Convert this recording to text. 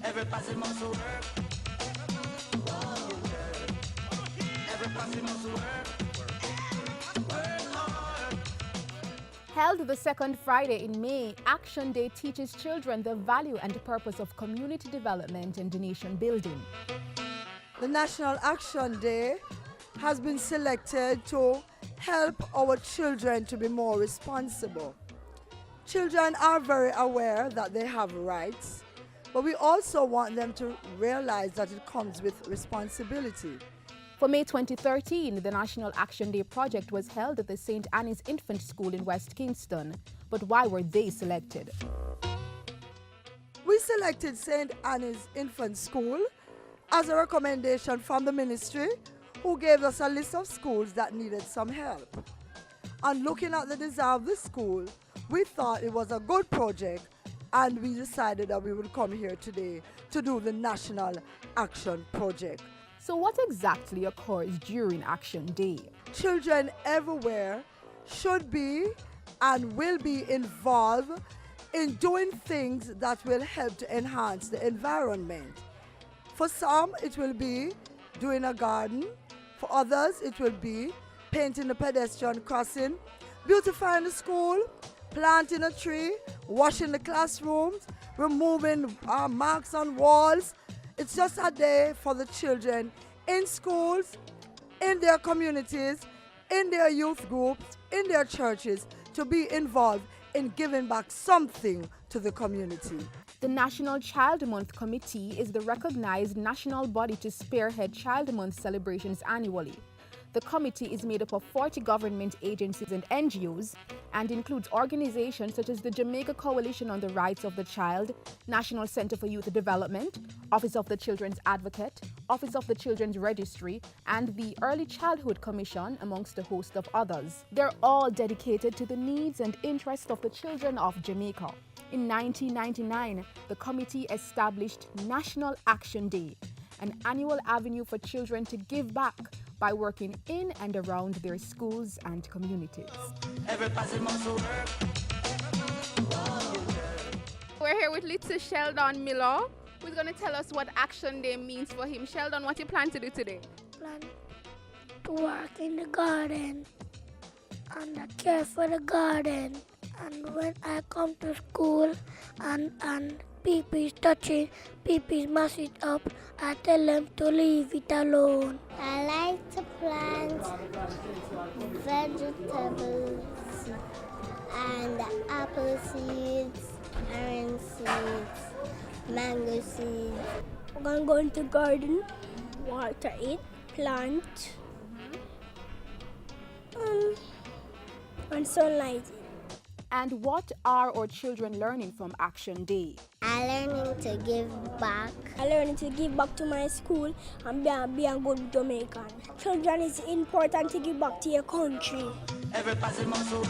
Every passy must work. Every passy must work. Work hard. Held the second Friday in May, Action Day teaches children the value and purpose of community development and nation building. The National Action Day has been selected to help our children to be more responsible. Children are very aware that they have rights, but we also want them to realize that it comes with responsibility. For May 2013, the National Action Day project was held at the St. Anne's Infant School in West Kingston. But why were they selected? We selected St. Anne's Infant School as a recommendation from the ministry, who gave us a list of schools that needed some help. And looking at the desire of the school, we thought it was a good project, and we decided that we would come here today to do the National Action Project. So what exactly occurs during Action Day? Children everywhere should be and will be involved in doing things that will help to enhance the environment. For some, it will be doing a garden. For others, it will be painting the pedestrian crossing, beautifying the school, planting a tree, washing the classrooms, removing marks on walls. It's just a day for the children in schools, in their communities, in their youth groups, in their churches, to be involved in giving back something to the community. The National Child Month Committee is the recognized national body to spearhead Child Month celebrations annually. The committee is made up of 40 government agencies and NGOs and includes organizations such as the Jamaica Coalition on the Rights of the Child, National Center for Youth Development, Office of the Children's Advocate, Office of the Children's Registry, and the Early Childhood Commission, amongst a host of others. They're all dedicated to the needs and interests of the children of Jamaica. In 1999, the committee established National Action Day, an annual avenue for children to give back by working in and around their schools and communities. We're here with little Sheldon Miller, who's going to tell us what Action Day means for him. Sheldon, what do you plan to do today? Plan to work in the garden and I care for the garden. And when I come to school and Pee-Pee's touching, Pee-Pee's mess it up, I tell them to leave it alone. I like to plant vegetables and apple seeds, orange seeds, mango seeds. I'm going to go into the garden, water it, plant, and sunlight it. And what are our children learning from Action Day? I'm learning to give back. I learned to give back to my school and be a good Jamaican. Children, it's important to give back to your country. Every passy must work.